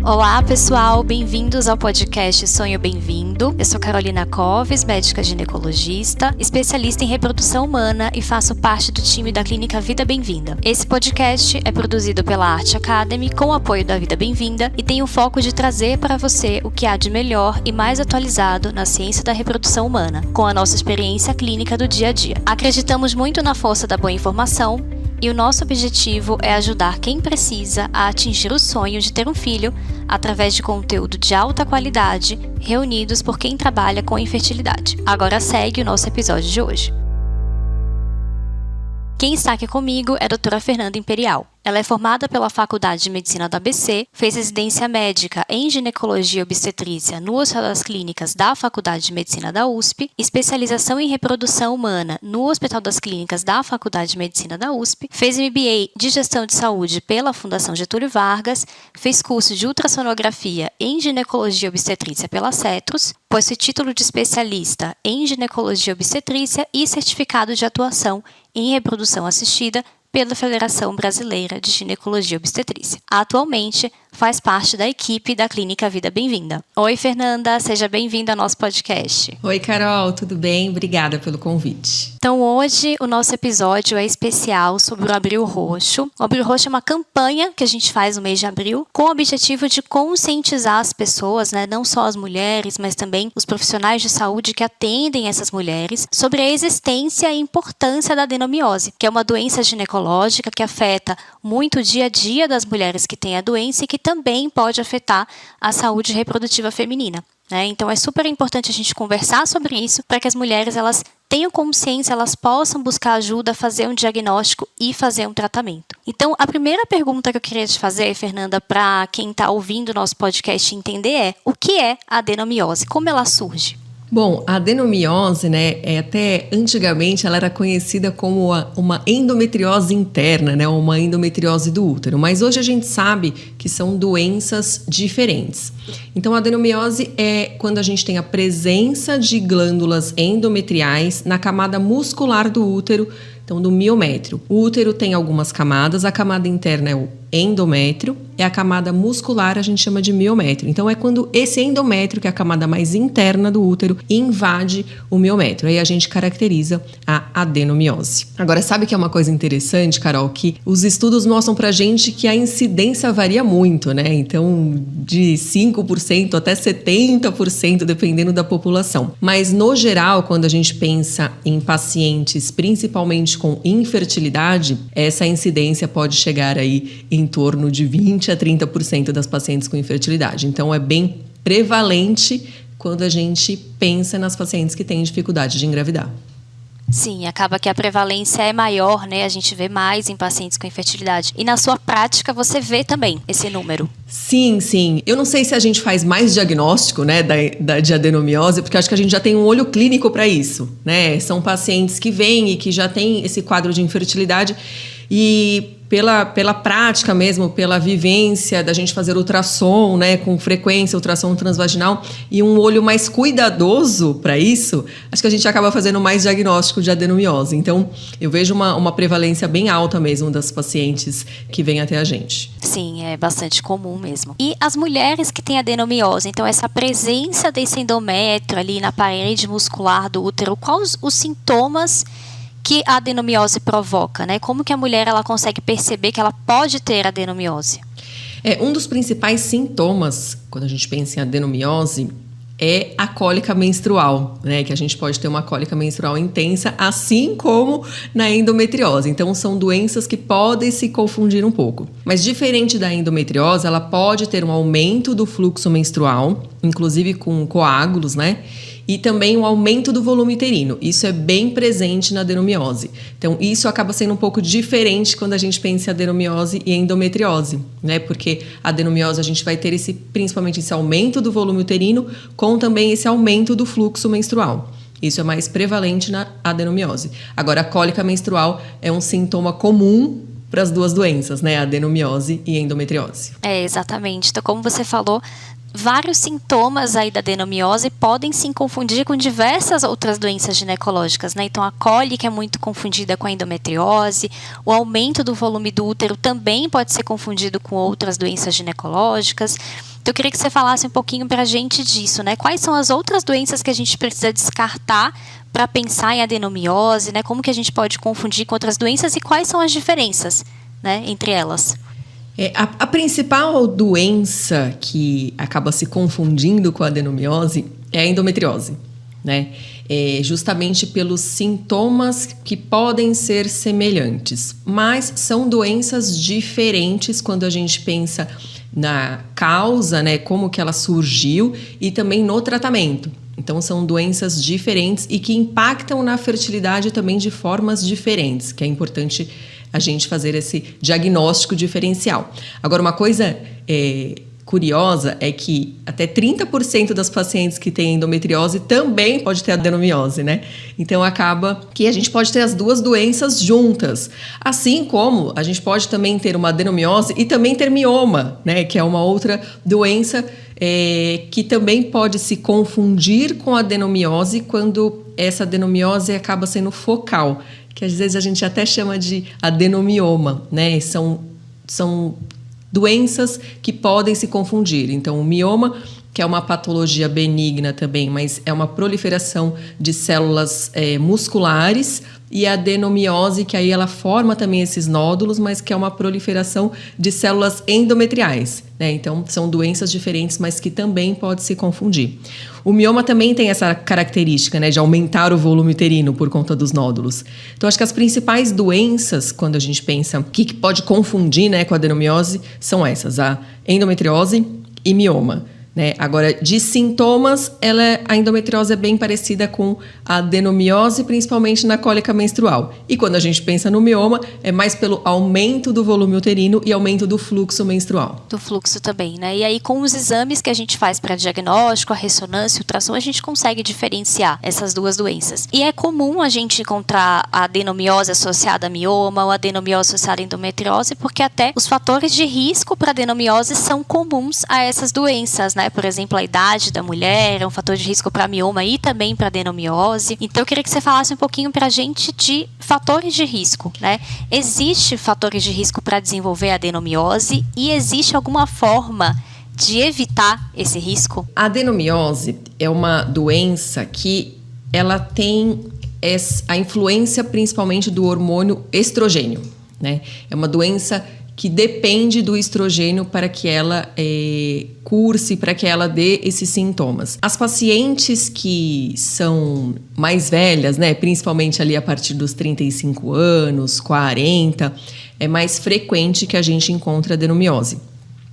Olá pessoal, bem-vindos ao podcast Sonho Bem-vindo. Eu sou Carolina Coves, médica ginecologista, especialista em reprodução humana e faço parte do time da Clínica Vida Bem-vinda. Esse podcast é produzido pela Arte Academy com o apoio da Vida Bem-vinda e tem o foco de trazer para você o que há de melhor e mais atualizado na ciência da reprodução humana, com a nossa experiência clínica do dia a dia. Acreditamos muito na força da boa informação e o nosso objetivo é ajudar quem precisa a atingir o sonho de ter um filho através de conteúdo de alta qualidade, reunidos por quem trabalha com infertilidade. Agora segue o nosso episódio de hoje. Quem está aqui comigo é a doutora Fernanda Imperial. Ela é formada pela Faculdade de Medicina da ABC, fez residência médica em ginecologia e obstetrícia no Hospital das Clínicas da Faculdade de Medicina da USP, especialização em reprodução humana no Hospital das Clínicas da Faculdade de Medicina da USP, fez MBA de Gestão de Saúde pela Fundação Getúlio Vargas, fez curso de ultrassonografia em ginecologia e obstetrícia pela Cetros, possui título de especialista em ginecologia e obstetrícia e certificado de atuação em reprodução assistida pela Federação Brasileira de Ginecologia e Obstetrícia. Atualmente, faz parte da equipe da Clínica Vida Bem-vinda. Oi, Fernanda, seja bem-vinda ao nosso podcast. Oi, Carol, tudo bem? Obrigada pelo convite. Então, hoje, o nosso episódio é especial sobre o Abril Roxo. O Abril Roxo é uma campanha que a gente faz no mês de abril com o objetivo de conscientizar as pessoas, não só as mulheres, mas também os profissionais de saúde que atendem essas mulheres, sobre a existência e importância da adenomiose, que é uma doença ginecológica que afeta muito o dia a dia das mulheres que têm a doença e que também pode afetar a saúde reprodutiva feminina. Então é super importante a gente conversar sobre isso para que as mulheres elas tenham consciência, elas possam buscar ajuda, fazer um diagnóstico e fazer um tratamento. Então a primeira pergunta que eu queria te fazer, Fernanda, para quem está ouvindo o nosso podcast entender é: o que é a adenomiose? Como ela surge? Bom, a adenomiose, até antigamente ela era conhecida como uma endometriose interna, uma endometriose do útero, mas hoje a gente sabe que são doenças diferentes. Então a adenomiose é quando a gente tem a presença de glândulas endometriais na camada muscular do útero, então do miométrio. O útero tem algumas camadas, a camada interna é o endométrio, é a camada muscular, a gente chama de miométrio. Então é quando esse endométrio, que é a camada mais interna do útero, invade o miométrio. Aí a gente caracteriza a adenomiose. Agora, sabe que é uma coisa interessante, Carol, que os estudos mostram pra gente que a incidência varia muito, Então, de 5% até 70%, dependendo da população. Mas, no geral, quando a gente pensa em pacientes, principalmente com infertilidade, essa incidência pode chegar aí em torno de 20% a 30% das pacientes com infertilidade. Então, é bem prevalente quando a gente pensa nas pacientes que têm dificuldade de engravidar. Sim, acaba que a prevalência é maior, A gente vê mais em pacientes com infertilidade. E na sua prática, você vê também esse número? Sim. Eu não sei se a gente faz mais diagnóstico, de adenomiose, porque acho que a gente já tem um olho clínico para isso, São pacientes que vêm e que já têm esse quadro de infertilidade e pela prática mesmo, pela vivência da gente fazer ultrassom, com frequência, ultrassom transvaginal e um olho mais cuidadoso para isso, acho que a gente acaba fazendo mais diagnóstico de adenomiose. Então, eu vejo uma prevalência bem alta mesmo das pacientes que vêm até a gente. Sim, é bastante comum mesmo. E as mulheres que têm adenomiose, então essa presença desse endométrio ali na parede muscular do útero, quais os sintomas que a adenomiose provoca, Como que a mulher ela consegue perceber que ela pode ter adenomiose? Um dos principais sintomas, quando a gente pensa em adenomiose, é a cólica menstrual, Que a gente pode ter uma cólica menstrual intensa, assim como na endometriose. Então, são doenças que podem se confundir um pouco. Mas, diferente da endometriose, ela pode ter um aumento do fluxo menstrual, inclusive com coágulos, E também um aumento do volume uterino. Isso é bem presente na adenomiose. Então, isso acaba sendo um pouco diferente quando a gente pensa em adenomiose e endometriose, Porque a adenomiose a gente vai ter principalmente esse aumento do volume uterino com também esse aumento do fluxo menstrual. Isso é mais prevalente na adenomiose. Agora, a cólica menstrual é um sintoma comum para as duas doenças, adenomiose e endometriose. Exatamente. Então, como você falou, vários sintomas aí da adenomiose podem se confundir com diversas outras doenças ginecológicas, né? Então, a cólica é muito confundida com a endometriose, o aumento do volume do útero também pode ser confundido com outras doenças ginecológicas. Então, eu queria que você falasse um pouquinho para a gente disso, né? Quais são as outras doenças que a gente precisa descartar para pensar em adenomiose, né? Como que a gente pode confundir com outras doenças e quais são as diferenças, né, entre elas? A principal doença que acaba se confundindo com a adenomiose é a endometriose, né? Justamente pelos sintomas que podem ser semelhantes, mas são doenças diferentes quando a gente pensa na causa, né, como que ela surgiu e também no tratamento. Então, são doenças diferentes e que impactam na fertilidade também de formas diferentes, que é importante a gente fazer esse diagnóstico diferencial. Agora, uma coisa curiosa é que até 30% das pacientes que têm endometriose também pode ter adenomiose, né? Então, acaba que a gente pode ter as duas doenças juntas. Assim como a gente pode também ter uma adenomiose e também ter mioma, né? Que é uma outra doença que também pode se confundir com a adenomiose quando essa adenomiose acaba sendo focal, que às vezes a gente até chama de adenomioma, né? São doenças que podem se confundir. Então, o mioma, que é uma patologia benigna também, mas é uma proliferação de células musculares, e a adenomiose, que aí ela forma também esses nódulos, mas que é uma proliferação de células endometriais, né? Então, são doenças diferentes, mas que também pode se confundir. O mioma também tem essa característica, né, de aumentar o volume uterino por conta dos nódulos. Então, acho que as principais doenças, quando a gente pensa o que pode confundir, né, com a adenomiose, são essas, a endometriose e mioma, né? Agora, de sintomas, a endometriose é bem parecida com a adenomiose, principalmente na cólica menstrual. E quando a gente pensa no mioma, é mais pelo aumento do volume uterino e aumento do fluxo menstrual. Do fluxo também, né? E aí, com os exames que a gente faz para diagnóstico, a ressonância, o ultrassom, a gente consegue diferenciar essas duas doenças. E é comum a gente encontrar a adenomiose associada a mioma ou a adenomiose associada a endometriose, porque até os fatores de risco para adenomiose são comuns a essas doenças, né? Por exemplo, a idade da mulher é um fator de risco para mioma e também para adenomiose. Então, eu queria que você falasse um pouquinho para a gente de fatores de risco, né? Existe fatores de risco para desenvolver a adenomiose e existe alguma forma de evitar esse risco? A adenomiose é uma doença que ela tem a influência principalmente do hormônio estrogênio, né? É uma doença que depende do estrogênio para que ela curse, para que ela dê esses sintomas. As pacientes que são mais velhas, né, principalmente ali a partir dos 35 anos, 40, é mais frequente que a gente encontre adenomiose.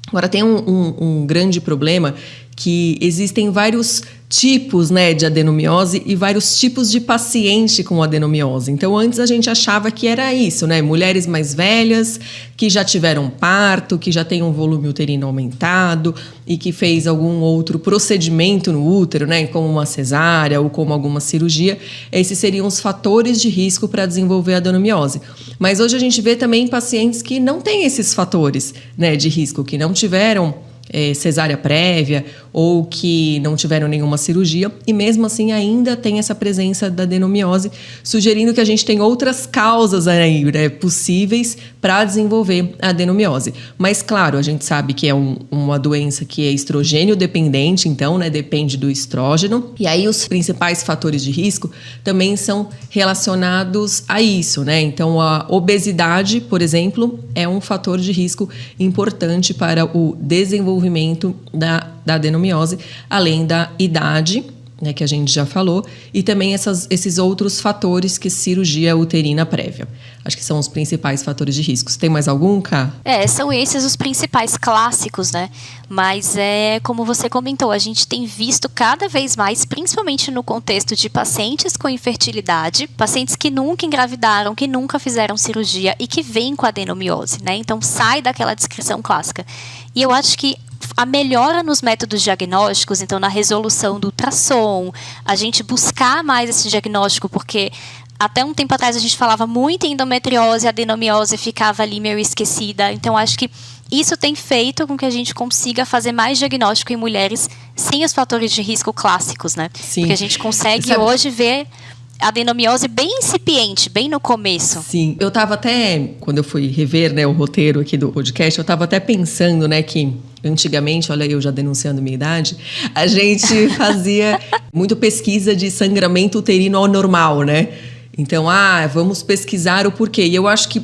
Agora, tem um grande problema que existem vários tipos, né, de adenomiose e vários tipos de paciente com adenomiose. Então, antes a gente achava que era isso, né? Mulheres mais velhas, que já tiveram parto, que já tem um volume uterino aumentado e que fez algum outro procedimento no útero, né, como uma cesárea ou como alguma cirurgia. Esses seriam os fatores de risco para desenvolver adenomiose. Mas hoje a gente vê também pacientes que não têm esses fatores, né, de risco, que não tiveram cesárea prévia ou que não tiveram nenhuma cirurgia e mesmo assim ainda tem essa presença da adenomiose, sugerindo que a gente tem outras causas aí, né, possíveis para desenvolver a adenomiose. Mas claro, a gente sabe que é uma doença que é estrogênio dependente, então, né, depende do estrógeno. E aí os principais fatores de risco também são relacionados a isso, né? Então a obesidade, por exemplo, é um fator de risco importante para o desenvolvimento da adenomiose, além da idade, né, que a gente já falou, e também esses outros fatores que cirurgia uterina prévia. Acho que são os principais fatores de risco. Tem mais algum, Ká? São esses os principais clássicos, né? Mas como você comentou, a gente tem visto cada vez mais, principalmente no contexto de pacientes com infertilidade, pacientes que nunca engravidaram, que nunca fizeram cirurgia e que vêm com adenomiose, né? Então sai daquela descrição clássica. E eu acho que a melhora nos métodos diagnósticos, então na resolução do ultrassom, a gente buscar mais esse diagnóstico, porque até um tempo atrás a gente falava muito em endometriose, a adenomiose ficava ali meio esquecida. Então acho que isso tem feito com que a gente consiga fazer mais diagnóstico em mulheres sem os fatores de risco clássicos, né? Sim. Porque a gente consegue hoje ver a adenomiose bem incipiente, bem no começo. Sim, eu tava até, quando eu fui rever, né, o roteiro aqui do podcast, eu tava até pensando, né, que antigamente, olha eu já denunciando minha idade, a gente fazia muito pesquisa de sangramento uterino anormal, né? Então, vamos pesquisar o porquê. E eu acho que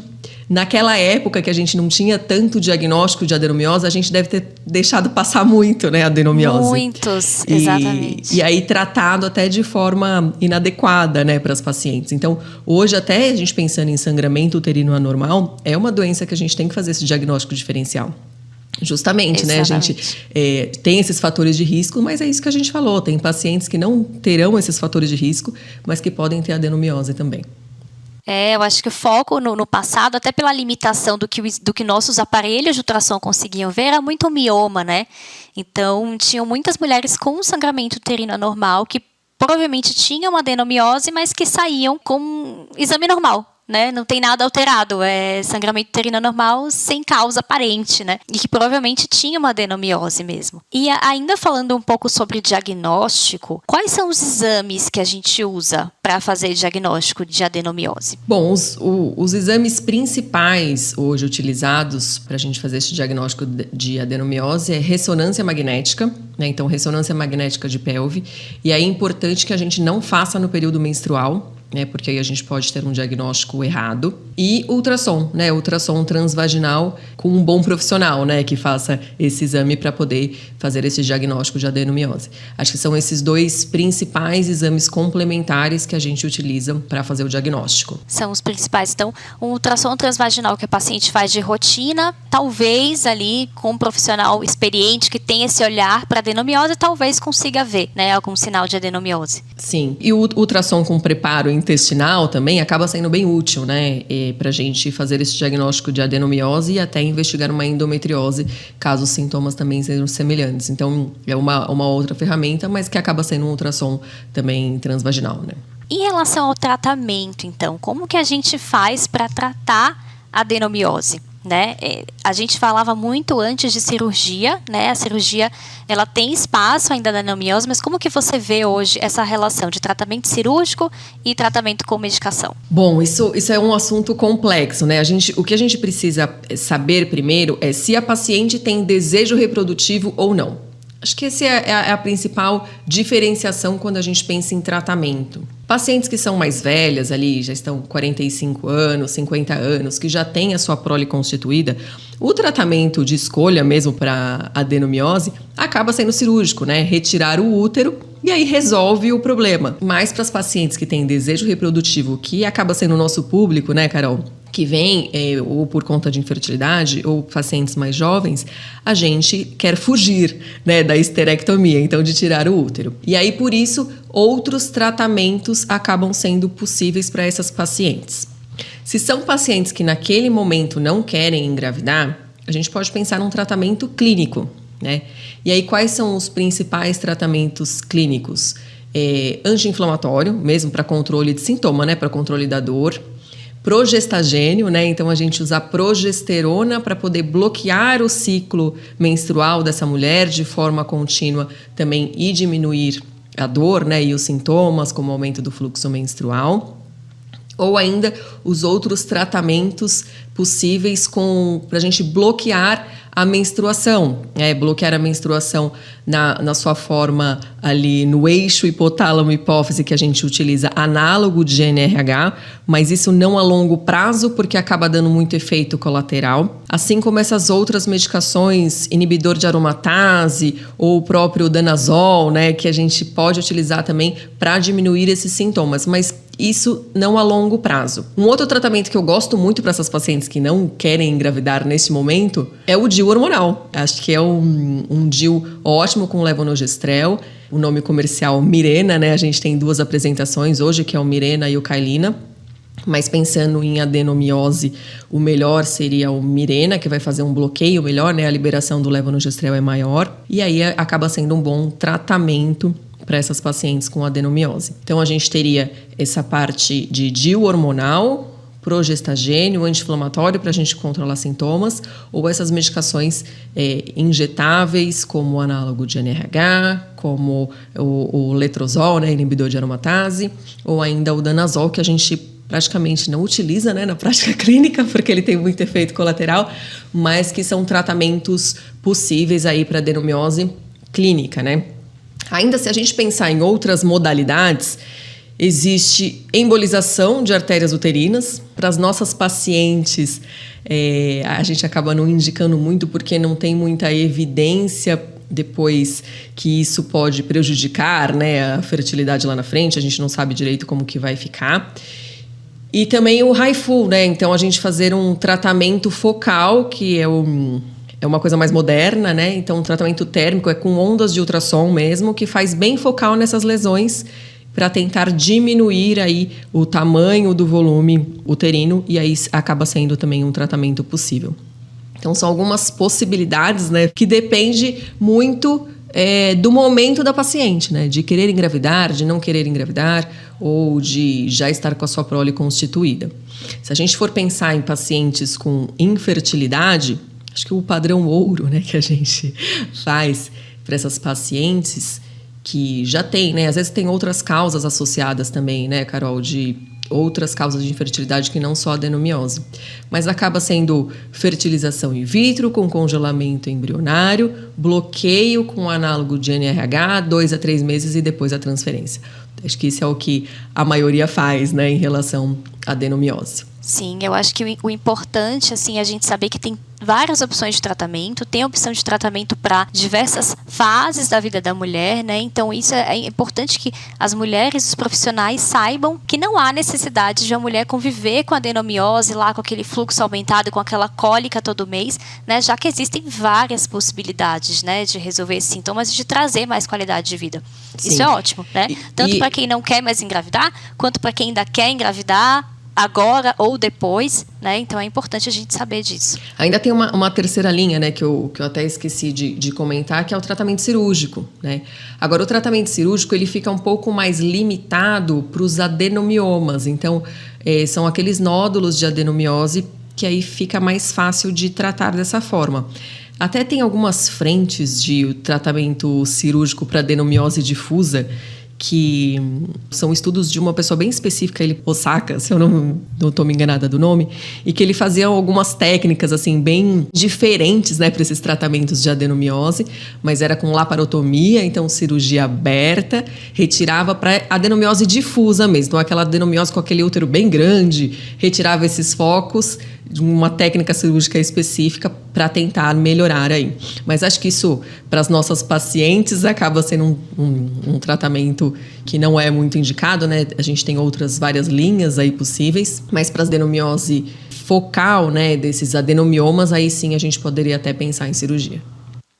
naquela época que a gente não tinha tanto diagnóstico de adenomiose, a gente deve ter deixado passar muito, né, a adenomiose. Muitos, exatamente. E aí tratado até de forma inadequada, né, para as pacientes. Então, hoje até a gente pensando em sangramento uterino anormal, é uma doença que a gente tem que fazer esse diagnóstico diferencial. Justamente, exatamente, né? A gente tem esses fatores de risco, mas é isso que a gente falou. Tem pacientes que não terão esses fatores de risco, mas que podem ter adenomiose também. Eu acho que o foco no passado, até pela limitação do que nossos aparelhos de ultrassom conseguiam ver, era muito mioma, né? Então, tinham muitas mulheres com sangramento uterino anormal que provavelmente tinham uma adenomiose, mas que saíam com exame normal, né? Não tem nada alterado, é sangramento uterino normal sem causa aparente, né? E que provavelmente tinha uma adenomiose mesmo. E ainda falando um pouco sobre diagnóstico, quais são os exames que a gente usa para fazer diagnóstico de adenomiose? Bom, os exames principais hoje utilizados para a gente fazer esse diagnóstico de adenomiose é ressonância magnética, né? Então, ressonância magnética de pelve. E aí é importante que a gente não faça no período menstrual, né, porque aí a gente pode ter um diagnóstico errado. E ultrassom, né, ultrassom transvaginal com um bom profissional, né, que faça esse exame para poder fazer esse diagnóstico de adenomiose. Acho que são esses dois principais exames complementares que a gente utiliza para fazer o diagnóstico. São os principais. Então, um ultrassom transvaginal que a paciente faz de rotina, talvez ali com um profissional experiente que tem esse olhar para adenomiose, talvez consiga ver, né, algum sinal de adenomiose. Sim, e o ultrassom com preparo intestinal também acaba sendo bem útil, né, para a gente fazer esse diagnóstico de adenomiose e até investigar uma endometriose, caso os sintomas também sejam semelhantes. Então, é uma outra ferramenta, mas que acaba sendo um ultrassom também transvaginal, né. Em relação ao tratamento, então, como que a gente faz para tratar a adenomiose? Né? A gente falava muito antes de cirurgia, né? A cirurgia, ela tem espaço ainda da adenomiose, mas como que você vê hoje essa relação de tratamento cirúrgico e tratamento com medicação? Bom, isso é um assunto complexo, né? O que a gente precisa saber primeiro é se a paciente tem desejo reprodutivo ou não. Acho que essa é a principal diferenciação quando a gente pensa em tratamento. Pacientes que são mais velhas ali, já estão 45 anos, 50 anos, que já têm a sua prole constituída, o tratamento de escolha mesmo para adenomiose acaba sendo cirúrgico, né? Retirar o útero e aí resolve o problema. Mas para as pacientes que têm desejo reprodutivo, que acaba sendo o nosso público, né, Carol? Que vem ou por conta de infertilidade ou pacientes mais jovens, a gente quer fugir, né, da histerectomia, então de tirar o útero. E aí, por isso, outros tratamentos acabam sendo possíveis para essas pacientes. Se são pacientes que naquele momento não querem engravidar, a gente pode pensar num tratamento clínico, né? E aí, quais são os principais tratamentos clínicos? Anti-inflamatório, mesmo para controle de sintoma, né, para controle da dor. Progestagênio, né? Então a gente usa progesterona para poder bloquear o ciclo menstrual dessa mulher de forma contínua também e diminuir a dor, né? E os sintomas, como o aumento do fluxo menstrual. Ou ainda os outros tratamentos possíveis para a gente bloquear a menstruação, bloquear a menstruação na sua forma ali no eixo hipotálamo-hipófise que a gente utiliza análogo de GnRH, mas isso não a longo prazo porque acaba dando muito efeito colateral, assim como essas outras medicações, inibidor de aromatase ou o próprio danazol, né, que a gente pode utilizar também para diminuir esses sintomas, mas isso não a longo prazo. Um outro tratamento que eu gosto muito para essas pacientes que não querem engravidar nesse momento é o DIU hormonal. Acho que é um DIU ótimo com levonorgestrel. O nome comercial Mirena, né? A gente tem 2 apresentações hoje, que é o Mirena e o Kailina. Mas pensando em adenomiose, o melhor seria o Mirena, que vai fazer um bloqueio melhor, né? A liberação do levonorgestrel é maior. E aí acaba sendo um bom tratamento para essas pacientes com adenomiose. Então, a gente teria essa parte de DIU hormonal, progestagênio, anti-inflamatório para a gente controlar sintomas, ou essas medicações injetáveis, como o análogo de NRH, como o letrozol, né, inibidor de aromatase, ou ainda o danazol, que a gente praticamente não utiliza, né, na prática clínica, porque ele tem muito efeito colateral, mas que são tratamentos possíveis aí para adenomiose clínica, né? Ainda se a gente pensar em outras modalidades, existe embolização de artérias uterinas. Para as nossas pacientes, a gente acaba não indicando muito porque não tem muita evidência depois que isso pode prejudicar, né, a fertilidade lá na frente. A gente não sabe direito como que vai ficar. E também o HIFU, né? Então, a gente fazer um tratamento focal, que é uma coisa mais moderna, né? Então, um tratamento térmico é com ondas de ultrassom mesmo, que faz bem focal nessas lesões para tentar diminuir aí o tamanho do volume uterino e aí acaba sendo também um tratamento possível. Então, são algumas possibilidades, né? Que depende muito do momento da paciente, né? De querer engravidar, de não querer engravidar ou de já estar com a sua prole constituída. Se a gente for pensar em pacientes com infertilidade, acho que o padrão ouro, né, que a gente faz para essas pacientes que já tem, né? Às vezes tem outras causas associadas também, né, Carol, de outras causas de infertilidade que não só a adenomiose. Mas acaba sendo fertilização in vitro com congelamento embrionário, bloqueio com análogo de NRH, 2 a 3 meses e depois a transferência. Acho que isso é o que a maioria faz, né, em relação à adenomiose. Sim, eu acho que o importante, assim, é a gente saber que tem várias opções de tratamento, tem opção de tratamento para diversas fases da vida da mulher, né? Então, isso é importante que as mulheres, os profissionais saibam que não há necessidade de a mulher conviver com a adenomiose lá, com aquele fluxo aumentado, com aquela cólica todo mês, né? Já que existem várias possibilidades, né, de resolver esses sintomas e de trazer mais qualidade de vida. Sim. Isso é ótimo, né? Tanto para quem não quer mais engravidar, quanto para quem ainda quer engravidar, agora ou depois, né? Então é importante a gente saber disso. Ainda tem uma terceira linha, né, que eu até esqueci de comentar, que é o tratamento cirúrgico, né? Agora, o tratamento cirúrgico ele fica um pouco mais limitado para os adenomiomas. Então, são aqueles nódulos de adenomiose que aí fica mais fácil de tratar dessa forma. Até tem algumas frentes de tratamento cirúrgico para adenomiose difusa, que são estudos de uma pessoa bem específica, ele Osaka, se eu não estou me enganada do nome, e que ele fazia algumas técnicas assim bem diferentes, né, para esses tratamentos de adenomiose, mas era com laparotomia, então cirurgia aberta, retirava para adenomiose difusa mesmo, então aquela adenomiose com aquele útero bem grande, retirava esses focos de uma técnica cirúrgica específica para tentar melhorar aí. Mas acho que isso, para as nossas pacientes, acaba sendo um tratamento que não é muito indicado, né? A gente tem outras várias linhas aí possíveis, mas para as adenomiose focal, né, desses adenomiomas, aí sim a gente poderia até pensar em cirurgia.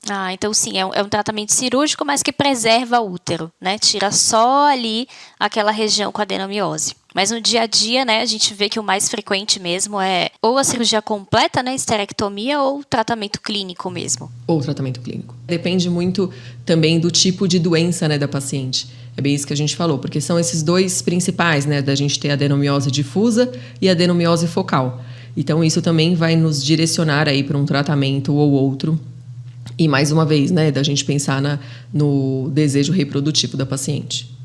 Ah, então sim, é um tratamento cirúrgico, mas que preserva o útero, né? Tira só ali aquela região com adenomiose. Mas no dia a dia, né, a gente vê que o mais frequente mesmo é ou a cirurgia completa, né, esterectomia, ou tratamento clínico mesmo. Ou tratamento clínico. Depende muito também do tipo de doença, né, da paciente. É bem isso que a gente falou, porque são esses dois principais, né, da gente ter a adenomiose difusa e a adenomiose focal. Então isso também vai nos direcionar aí para um tratamento ou outro. E mais uma vez, né, da gente pensar no desejo reprodutivo da paciente.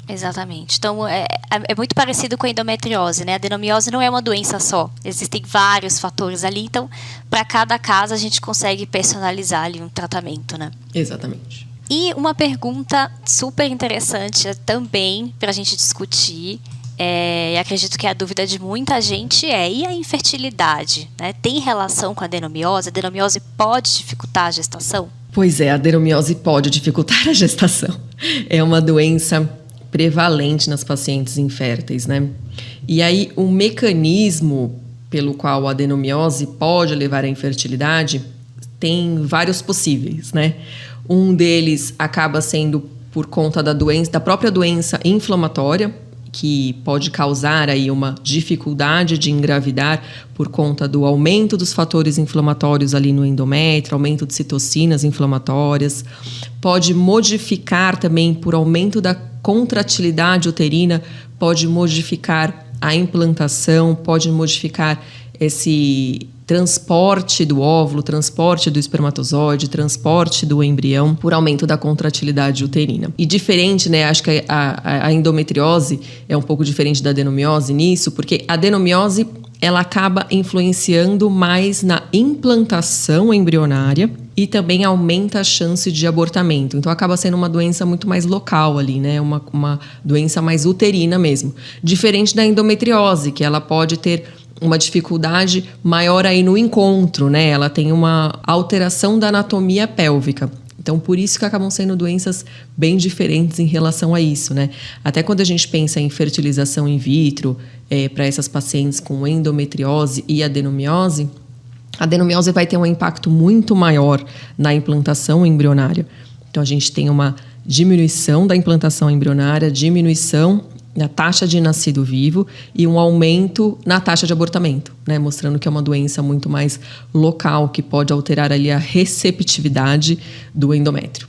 Exatamente. Então, é muito parecido com a endometriose, né? A adenomiose não é uma doença só. Existem vários fatores ali. Então, para cada caso, a gente consegue personalizar ali um tratamento, né? Exatamente. E uma pergunta super interessante também para a gente discutir, e acredito que a dúvida de muita gente e a infertilidade, né? Tem relação com a adenomiose? A adenomiose pode dificultar a gestação? Pois é, a adenomiose pode dificultar a gestação. É uma doença prevalente nas pacientes inférteis, né? E aí, o mecanismo pelo qual a adenomiose pode levar à infertilidade tem vários possíveis, né? Um deles acaba sendo por conta da doença, da própria doença inflamatória, que pode causar aí uma dificuldade de engravidar por conta do aumento dos fatores inflamatórios ali no endométrio, aumento de citocinas inflamatórias. Pode modificar também por aumento da contratilidade uterina, pode modificar a implantação, pode modificar esse transporte do óvulo, transporte do espermatozoide, transporte do embrião por aumento da contratilidade uterina. E diferente, né? Acho que a endometriose é um pouco diferente da adenomiose nisso, porque a adenomiose ela acaba influenciando mais na implantação embrionária e também aumenta a chance de abortamento. Então acaba sendo uma doença muito mais local ali, né? Uma doença mais uterina mesmo. Diferente da endometriose, que ela pode ter uma dificuldade maior aí no encontro, né? Ela tem uma alteração da anatomia pélvica. Então, por isso que acabam sendo doenças bem diferentes em relação a isso, né? Até quando a gente pensa em fertilização in vitro, para essas pacientes com endometriose e adenomiose, a adenomiose vai ter um impacto muito maior na implantação embrionária. Então, a gente tem uma diminuição da implantação embrionária, diminuição na taxa de nascido vivo e um aumento na taxa de abortamento, né? Mostrando que é uma doença muito mais local, que pode alterar ali a receptividade do endométrio.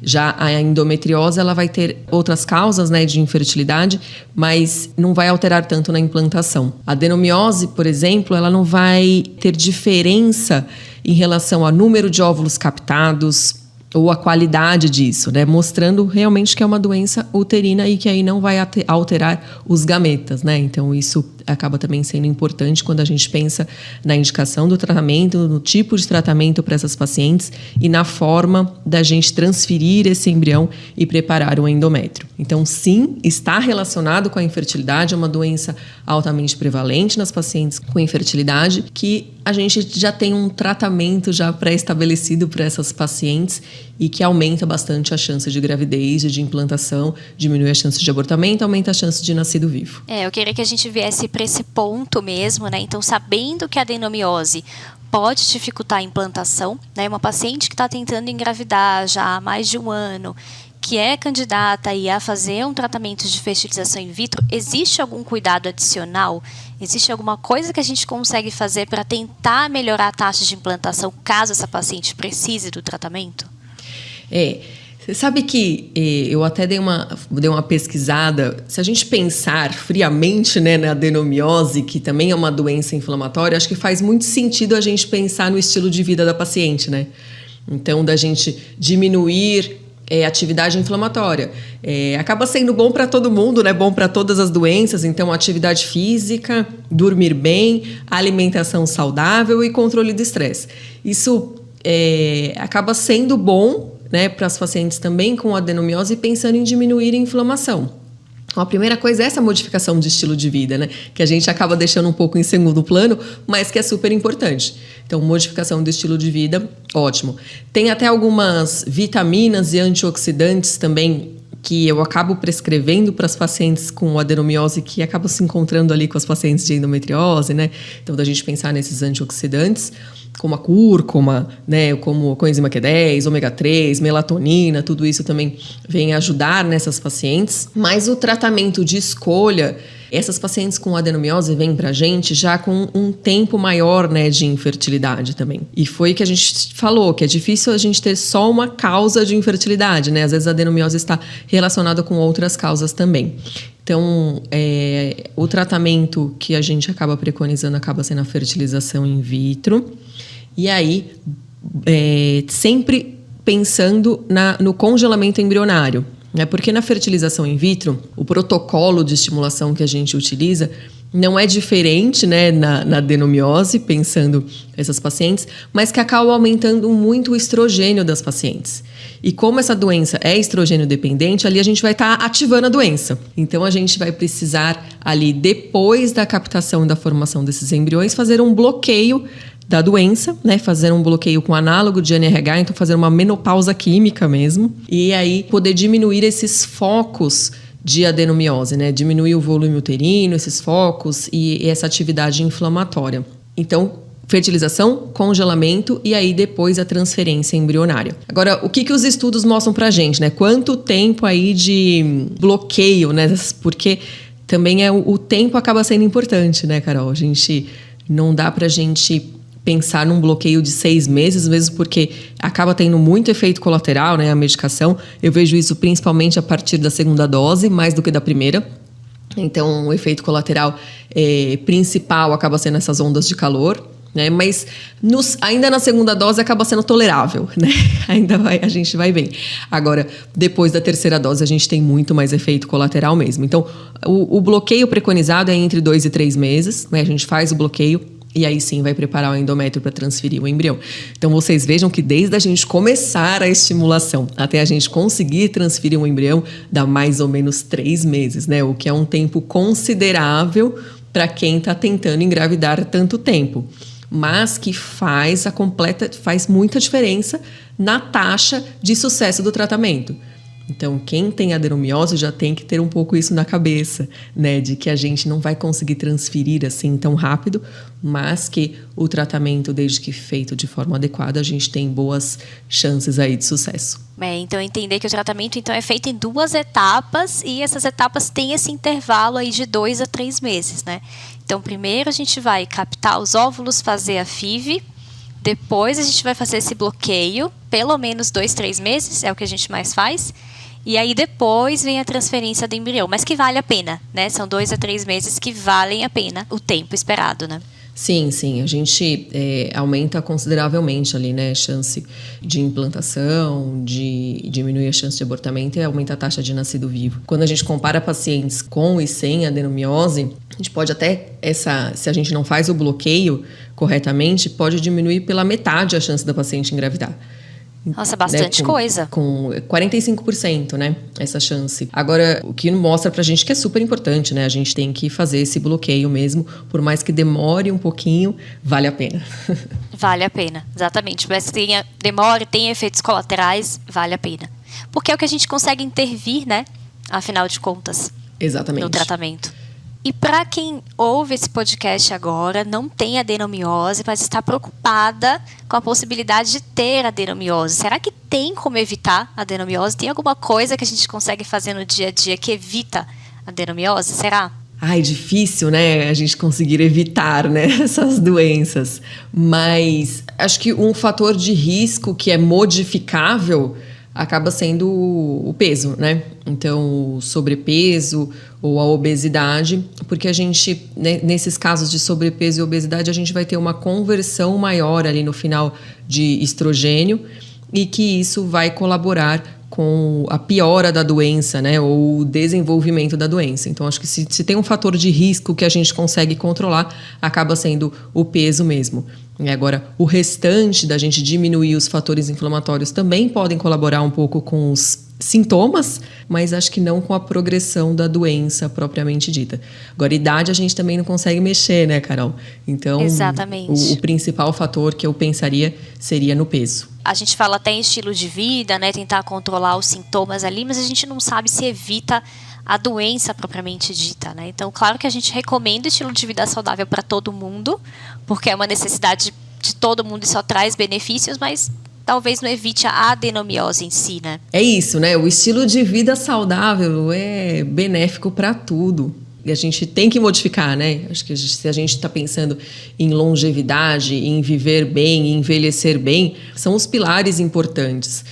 Já a endometriose, ela vai ter outras causas, né, de infertilidade, mas não vai alterar tanto na implantação. A adenomiose, por exemplo, ela não vai ter diferença em relação ao número de óvulos captados, ou a qualidade disso, né? Mostrando realmente que é uma doença uterina e que aí não vai alterar os gametas, né? Então isso acaba também sendo importante quando a gente pensa na indicação do tratamento, no tipo de tratamento para essas pacientes e na forma da gente transferir esse embrião e preparar o endométrio. Então, sim, está relacionado com a infertilidade, é uma doença altamente prevalente nas pacientes com infertilidade, que a gente já tem um tratamento já pré-estabelecido para essas pacientes e que aumenta bastante a chance de gravidez, de implantação, diminui a chance de abortamento, aumenta a chance de nascido vivo. Eu queria que a gente viesse para esse ponto mesmo, né? Então, sabendo que a adenomiose pode dificultar a implantação, né? Uma paciente que está tentando engravidar já há mais de um ano, que é candidata a fazer um tratamento de fertilização in vitro, existe algum cuidado adicional? Existe alguma coisa que a gente consegue fazer para tentar melhorar a taxa de implantação caso essa paciente precise do tratamento? Você sabe que eu até dei uma pesquisada. Se a gente pensar friamente, né, na adenomiose, que também é uma doença inflamatória, acho que faz muito sentido a gente pensar no estilo de vida da paciente, né? Então, da gente diminuir atividade inflamatória. Acaba sendo bom para todo mundo, né? Bom para todas as doenças. Então, atividade física, dormir bem, alimentação saudável e controle do estresse. Isso acaba sendo bom, né, para as pacientes também com adenomiose, pensando em diminuir a inflamação. Então, a primeira coisa é essa modificação de estilo de vida, né, que a gente acaba deixando um pouco em segundo plano, mas que é super importante. Então, modificação do estilo de vida, ótimo. Tem até algumas vitaminas e antioxidantes também que eu acabo prescrevendo para as pacientes com adenomiose que acabam se encontrando ali com as pacientes de endometriose, né? Então, da gente pensar nesses antioxidantes, como a cúrcuma, né, como a coenzima Q10, ômega 3, melatonina, tudo isso também vem ajudar nessas pacientes. Mas o tratamento de escolha, essas pacientes com adenomiose vêm pra gente já com um tempo maior, né, de infertilidade também. E foi que a gente falou, que é difícil a gente ter só uma causa de infertilidade, né? Às vezes a adenomiose está relacionada com outras causas também. Então, o tratamento que a gente acaba preconizando acaba sendo a fertilização in vitro. E aí, sempre pensando no congelamento embrionário. Porque na fertilização in vitro, o protocolo de estimulação que a gente utiliza não é diferente, né, na adenomiose, pensando essas pacientes, mas que acaba aumentando muito o estrogênio das pacientes. E como essa doença é estrogênio dependente, ali a gente vai estar ativando a doença. Então, a gente vai precisar ali, depois da captação e da formação desses embriões, fazer um bloqueio da doença, né? Fazer um bloqueio com análogo de NRH, então fazer uma menopausa química mesmo. E aí poder diminuir esses focos de adenomiose, né? Diminuir o volume uterino, esses focos e essa atividade inflamatória. Então, fertilização, congelamento e aí depois a transferência embrionária. Agora, o que os estudos mostram pra gente, né? Quanto tempo aí de bloqueio, né? Porque também o tempo acaba sendo importante, né, Carol? A gente não dá pra gente pensar num bloqueio de 6 meses, mesmo porque acaba tendo muito efeito colateral, né, a medicação. Eu vejo isso principalmente a partir da segunda dose, mais do que da primeira. Então, o efeito colateral principal acaba sendo essas ondas de calor, né? Mas ainda na segunda dose acaba sendo tolerável, né? A gente vai bem. Agora, depois da terceira dose, a gente tem muito mais efeito colateral mesmo. Então, o bloqueio preconizado é entre 2 e 3 meses, né? A gente faz o bloqueio e aí sim vai preparar o endométrio para transferir o embrião. Então, vocês vejam que desde a gente começar a estimulação até a gente conseguir transferir um embrião, dá mais ou menos 3 meses, né? O que é um tempo considerável para quem está tentando engravidar tanto tempo. Mas que faz muita diferença na taxa de sucesso do tratamento. Então, quem tem adenomiose já tem que ter um pouco isso na cabeça, né? De que a gente não vai conseguir transferir assim tão rápido, mas que o tratamento, desde que feito de forma adequada, a gente tem boas chances aí de sucesso. Então, entender que o tratamento então, é feito em 2 etapas e essas etapas têm esse intervalo aí de 2 a 3 meses, né? Então, primeiro a gente vai captar os óvulos, fazer a FIV, depois a gente vai fazer esse bloqueio, pelo menos 2, 3 meses, é o que a gente mais faz. E aí depois vem a transferência do embrião, mas que vale a pena, né? São 2 a 3 meses que valem a pena o tempo esperado, né? Sim, a gente aumenta consideravelmente ali, né, a chance de implantação, de diminuir a chance de abortamento e aumenta a taxa de nascido vivo. Quando a gente compara pacientes com e sem adenomiose, a gente pode até, se a gente não faz o bloqueio corretamente, pode diminuir pela metade a chance da paciente engravidar. Nossa, bastante coisa. Com 45%, né? Essa chance. Agora, o que mostra pra gente que é super importante, né? A gente tem que fazer esse bloqueio mesmo, por mais que demore um pouquinho, vale a pena. Vale a pena, exatamente. Mas que demore, tenha efeitos colaterais, vale a pena. Porque é o que a gente consegue intervir, né? Afinal de contas. Exatamente. No tratamento. E para quem ouve esse podcast agora, não tem adenomiose, mas está preocupada com a possibilidade de ter adenomiose. Será que tem como evitar a adenomiose? Tem alguma coisa que a gente consegue fazer no dia a dia que evita a adenomiose? Será? Difícil, né? A gente conseguir evitar, né, essas doenças. Mas acho que um fator de risco que é modificável acaba sendo o peso, né? Então, o sobrepeso ou a obesidade, porque a gente, né, nesses casos de sobrepeso e obesidade, a gente vai ter uma conversão maior ali no final de estrogênio e que isso vai colaborar com a piora da doença, né, ou o desenvolvimento da doença. Então, acho que se tem um fator de risco que a gente consegue controlar, acaba sendo o peso mesmo. E agora, o restante da gente diminuir os fatores inflamatórios também podem colaborar um pouco com os sintomas, mas acho que não com a progressão da doença propriamente dita. Agora, idade a gente também não consegue mexer, né, Carol? Então, exatamente. O principal fator que eu pensaria seria no peso. A gente fala até em estilo de vida, né, tentar controlar os sintomas ali, mas a gente não sabe se evita a doença propriamente dita, né? Então, claro que a gente recomenda estilo de vida saudável para todo mundo, porque é uma necessidade de todo mundo e só traz benefícios, mas talvez não evite a adenomiose em si, né? É isso, né? O estilo de vida saudável é benéfico para tudo. E a gente tem que modificar, né? Acho que se a gente está pensando em longevidade, em viver bem, em envelhecer bem, são os pilares importantes.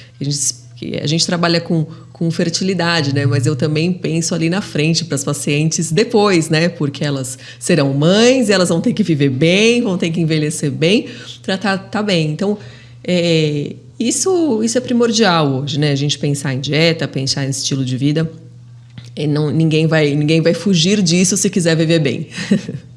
A gente trabalha com fertilidade, né? Mas eu também penso ali na frente para as pacientes depois, né? Porque elas serão mães, elas vão ter que viver bem, vão ter que envelhecer bem para tá bem. Então, isso é primordial hoje, né? A gente pensar em dieta, pensar em estilo de vida. Ninguém vai fugir disso se quiser viver bem.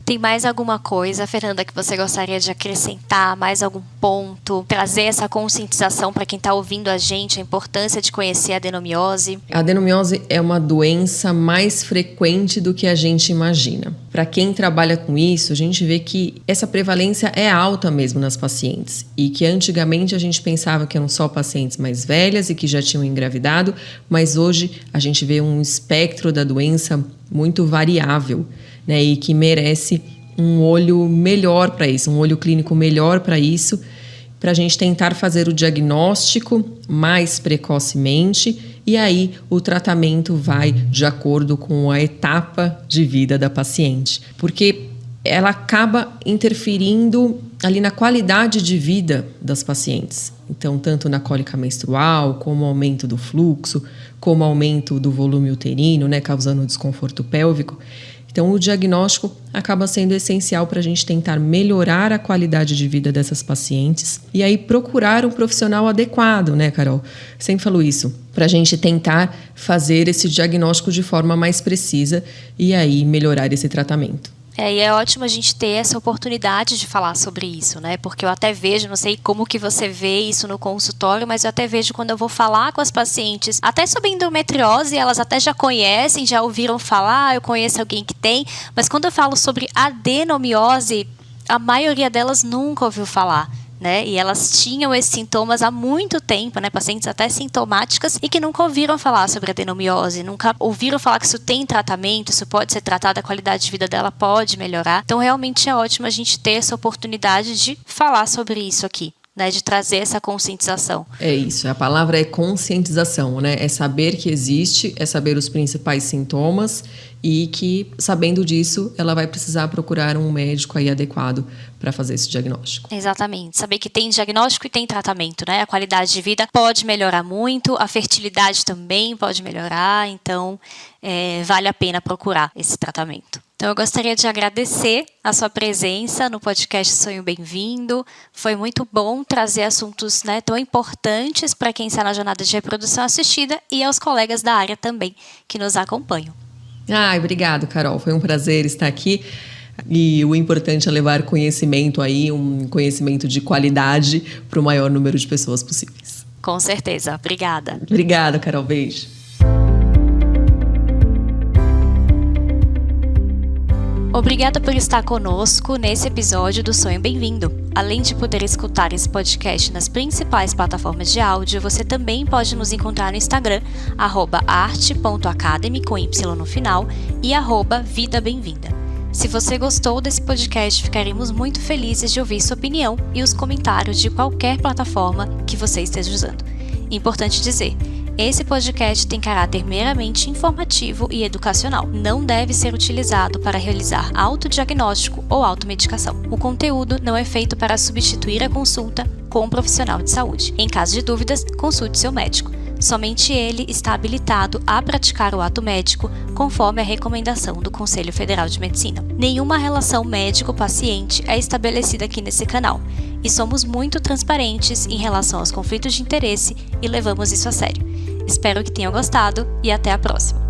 Tem mais alguma coisa, Fernanda, que você gostaria de acrescentar? Mais algum ponto? Trazer essa conscientização para quem está ouvindo a gente, a importância de conhecer a adenomiose? A adenomiose é uma doença mais frequente do que a gente imagina. Para quem trabalha com isso, a gente vê que essa prevalência é alta mesmo nas pacientes. E que antigamente a gente pensava que eram só pacientes mais velhas e que já tinham engravidado, mas hoje a gente vê um espectro da doença muito variável, né, e que merece um olho melhor para isso, um olho clínico melhor para isso, para a gente tentar fazer o diagnóstico mais precocemente e aí o tratamento vai de acordo com a etapa de vida da paciente, porque ela acaba interferindo ali na qualidade de vida das pacientes. Então, tanto na cólica menstrual, como aumento do fluxo, como aumento do volume uterino, né, causando desconforto pélvico. Então, o diagnóstico acaba sendo essencial para a gente tentar melhorar a qualidade de vida dessas pacientes e aí procurar um profissional adequado, né, Carol? Sempre falo isso, para a gente tentar fazer esse diagnóstico de forma mais precisa e aí melhorar esse tratamento. E é ótimo a gente ter essa oportunidade de falar sobre isso, né? Porque eu até vejo, não sei como que você vê isso no consultório, mas eu até vejo quando eu vou falar com as pacientes, até sobre endometriose, elas até já conhecem, já ouviram falar, eu conheço alguém que tem, mas quando eu falo sobre adenomiose, a maioria delas nunca ouviu falar. Né? E elas tinham esses sintomas há muito tempo, né? Pacientes até sintomáticas e que nunca ouviram falar sobre adenomiose, nunca ouviram falar que isso tem tratamento, isso pode ser tratado, a qualidade de vida dela pode melhorar. Então, realmente é ótimo a gente ter essa oportunidade de falar sobre isso aqui. Né, de trazer essa conscientização. É isso, a palavra é conscientização, né? É saber que existe, é saber os principais sintomas e que, sabendo disso, ela vai precisar procurar um médico aí adequado para fazer esse diagnóstico. Exatamente, saber que tem diagnóstico e tem tratamento, né? A qualidade de vida pode melhorar muito, a fertilidade também pode melhorar, então vale a pena procurar esse tratamento. Então, eu gostaria de agradecer a sua presença no podcast Sonho Bem-vindo. Foi muito bom trazer assuntos, né, tão importantes para quem está na jornada de reprodução assistida e aos colegas da área também que nos acompanham. Obrigado, Carol. Foi um prazer estar aqui. E o importante é levar conhecimento aí, um conhecimento de qualidade para o maior número de pessoas possíveis. Com certeza. Obrigada. Obrigada, Carol. Beijo. Obrigada por estar conosco nesse episódio do Sonho Bem-vindo. Além de poder escutar esse podcast nas principais plataformas de áudio, você também pode nos encontrar no Instagram, @arte.academy, com Y no final, e @vida bem-vinda. Se você gostou desse podcast, ficaremos muito felizes de ouvir sua opinião e os comentários de qualquer plataforma que você esteja usando. Importante dizer, esse podcast tem caráter meramente informativo e educacional. Não deve ser utilizado para realizar autodiagnóstico ou automedicação. O conteúdo não é feito para substituir a consulta com um profissional de saúde. Em caso de dúvidas, consulte seu médico. Somente ele está habilitado a praticar o ato médico conforme a recomendação do Conselho Federal de Medicina. Nenhuma relação médico-paciente é estabelecida aqui nesse canal e somos muito transparentes em relação aos conflitos de interesse e levamos isso a sério. Espero que tenham gostado e até a próxima!